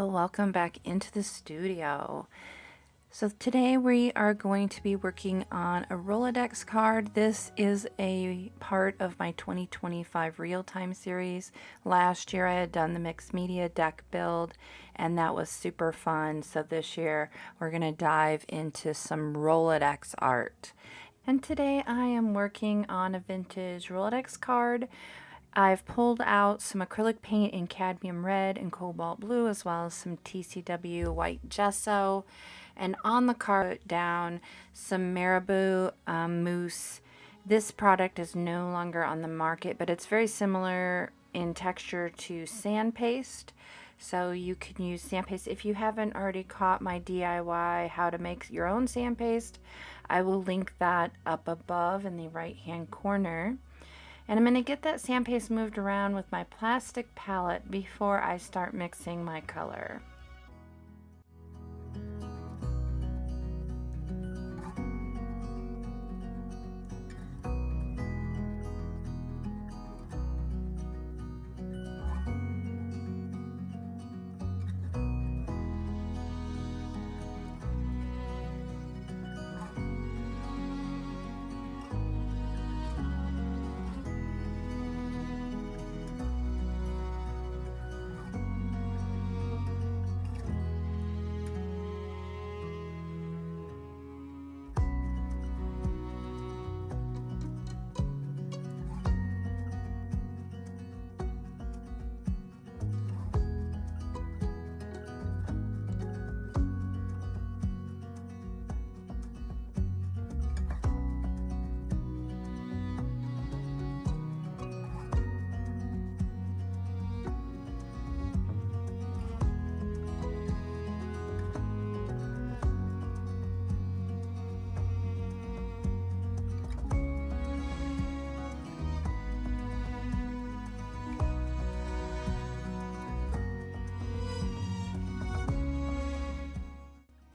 Well, welcome back into the studio. So today we are going to be working on a Rol-ART-dex card. This is a part of my 2025 real-time series. Last year I had done the mixed media deck build and that was super fun. So this year we're going to dive into some Rol-ART-dex art. And today I am working on a vintage Rol-ART-dex card. I've pulled out some acrylic paint in cadmium red and cobalt blue, as well as some TCW White Gesso. And on the card down some Marabu Mousse. This product is no longer on the market, but it's very similar in texture to sand paste. So you can use sand paste. If you haven't already caught my DIY how to make your own sand paste, I will link that up above in the right hand corner. And I'm going to get that sand paste moved around with my plastic palette before I start mixing my color.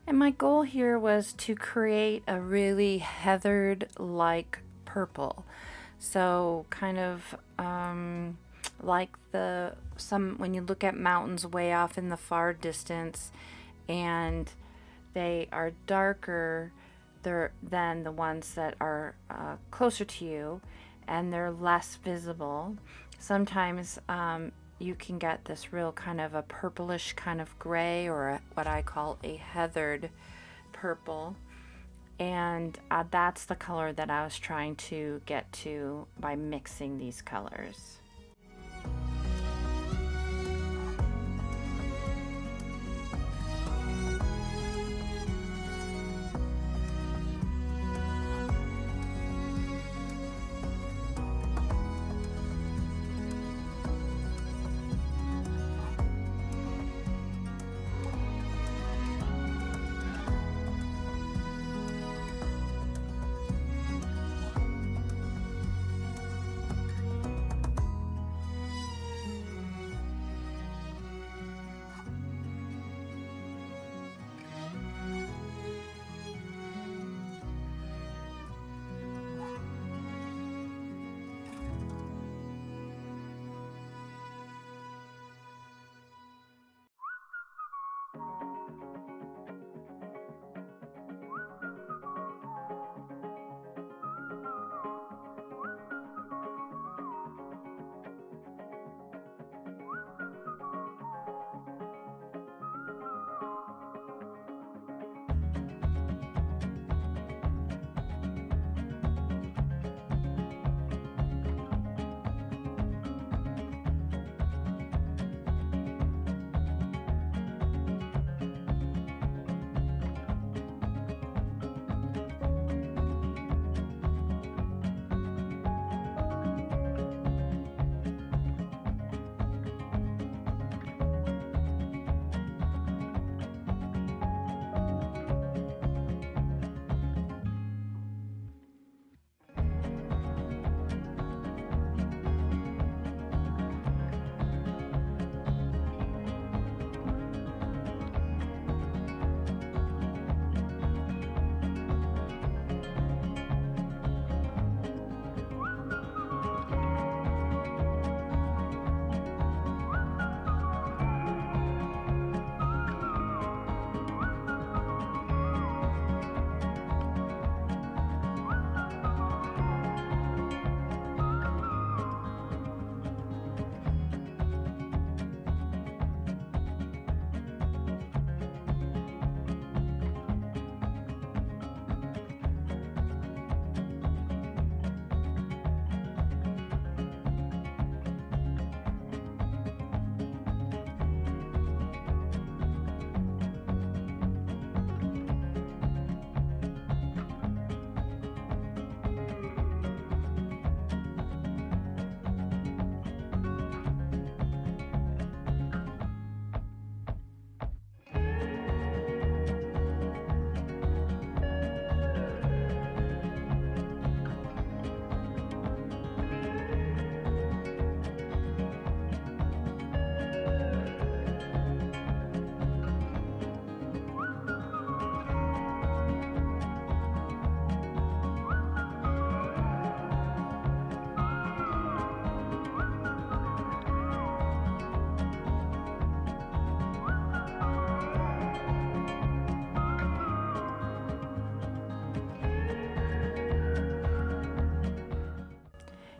And my goal here was to create a really heathered-like purple. So kind of like when you look at mountains way off in the far distance and they are darker than the ones that are closer to you and they're less visible. Sometimes you can get this real kind of a purplish kind of gray, or what I call a heathered purple. And that's the color that I was trying to get to by mixing these colors.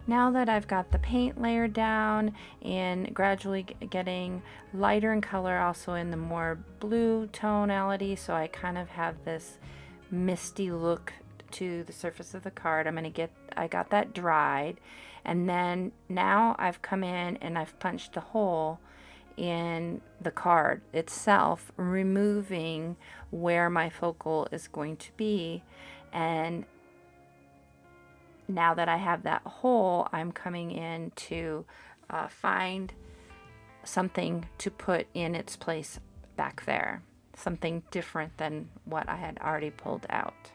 Now that I've got the paint layer down and gradually getting lighter in color, also in the more blue tonality, so I kind of have this misty look to the surface of the card. I got that dried, and then now I've come in and I've punched a hole in the card itself, removing where my focal is going to be. And now that I have that hole, I'm coming in to find something to put in its place back there, something different than what I had already pulled out.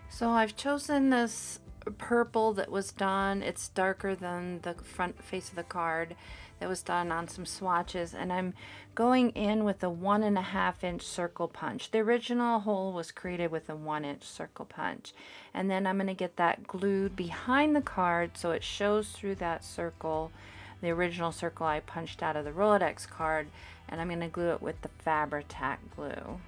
So I've chosen this purple that was done. It's darker than the front face of the card, that was done on some swatches, and I'm going in with a 1.5 inch circle punch. The original hole was created with a 1 inch circle punch, and then I'm going to get that glued behind the card so it shows through that circle, the original circle I punched out of the rolARTdex card, and I'm going to glue it with the Fabri-Tac Glue.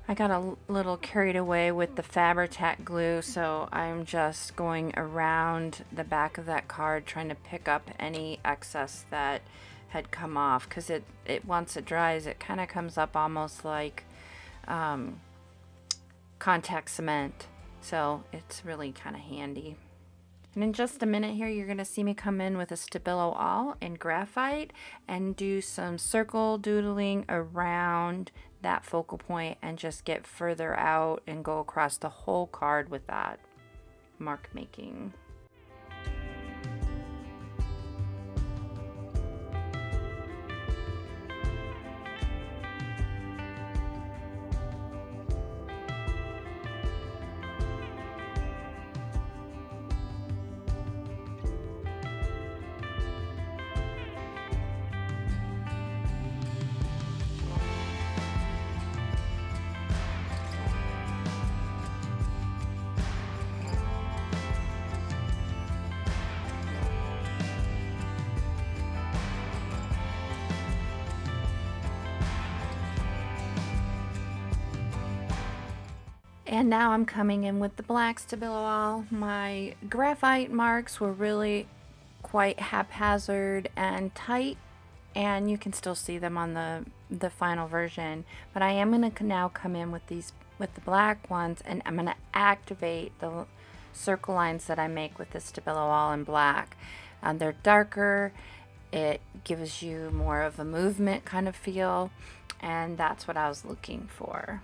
I got a little carried away with the Fabri-Tac glue, so I'm just going around the back of that card trying to pick up any excess that had come off, because it once it dries, it kind of comes up almost like contact cement, so it's really kind of handy. And in just a minute here, you're going to see me come in with a Stabilo all in graphite and do some circle doodling around that focal point and just get further out and go across the whole card with that mark making. And now I'm coming in with the black Stabilo all. My graphite marks were really quite haphazard and tight, and you can still see them on the final version. But I am going to now come in with the black ones, and I'm going to activate the circle lines that I make with the Stabilo all in black. They're darker. It gives you more of a movement kind of feel, and that's what I was looking for.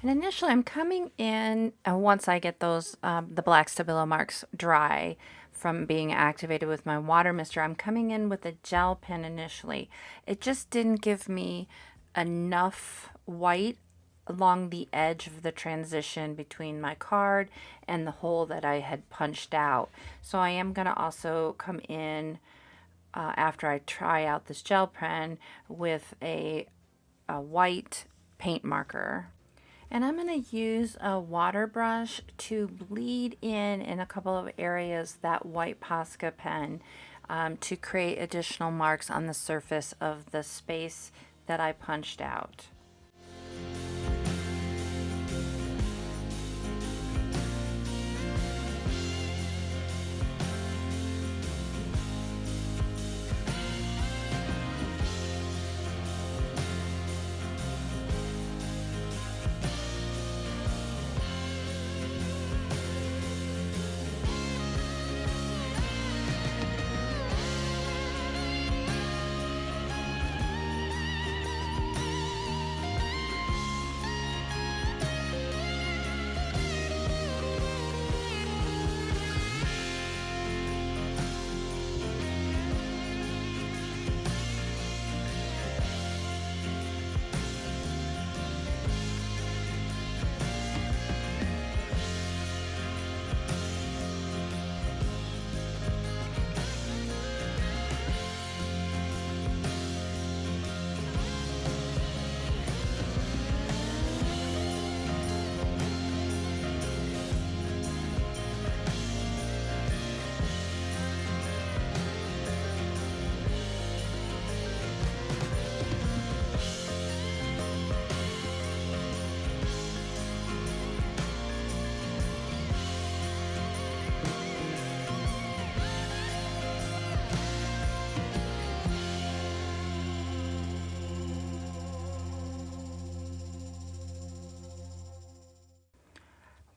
And initially I'm coming in, once I get those, the black Stabilo marks dry from being activated with my water mister, I'm coming in with a gel pen initially. It just didn't give me enough white along the edge of the transition between my card and the hole that I had punched out. So I am going to also come in after I try out this gel pen with a white paint marker. And I'm going to use a water brush to bleed in a couple of areas that white Posca pen to create additional marks on the surface of the space that I punched out.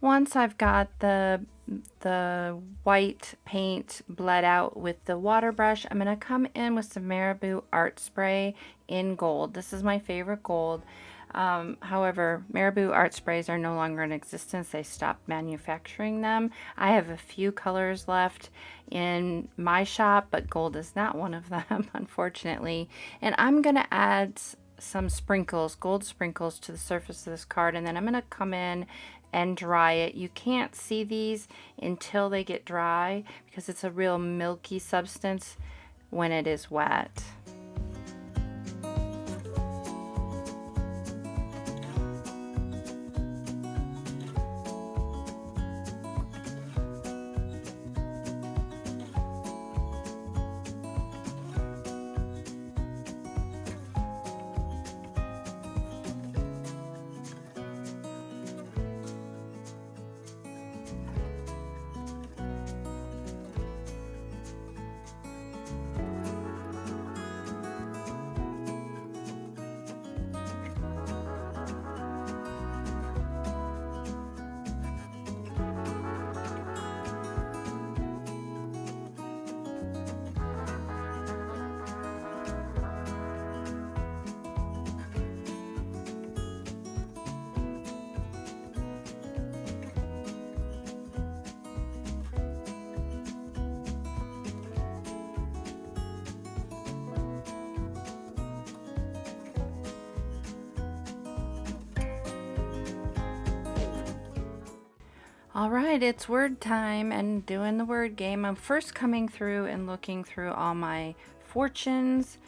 Once I've got the white paint bled out with the water brush, I'm going to come in with some Marabu art spray in gold. This is my favorite gold. However, Marabu art sprays are no longer in existence. They stopped manufacturing them. I have a few colors left in my shop, but gold is not one of them, unfortunately. And I'm going to add some sprinkles, gold sprinkles, to the surface of this card, and then I'm going to come in and dry it. You can't see these until they get dry because it's a real milky substance when it is wet. All right, it's word time and doing the word game. I'm first coming through and looking through all my fortunes,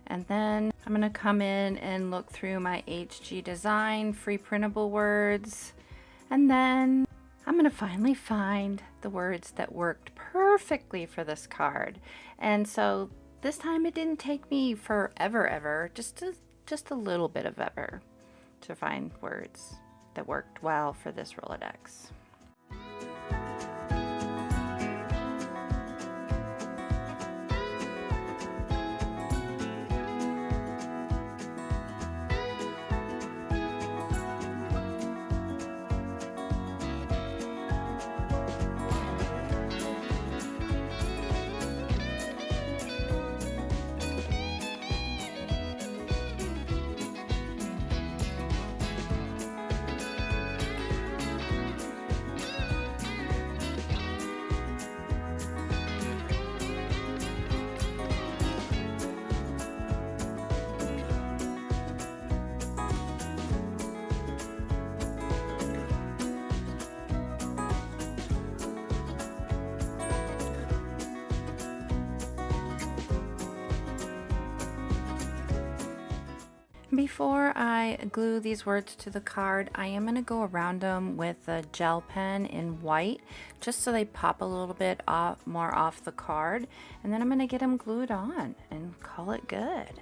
and then I'm going to come in and look through my HG Design free printable words, and then I'm going to finally find the words that worked perfectly for this card. And so this time it didn't take me forever, just a little bit of ever to find words that worked well for this Rol-ART-dex. Before I glue these words to the card, I am going to go around them with a gel pen in white, just so they pop a little bit more off the card, and then I'm going to get them glued on and call it good.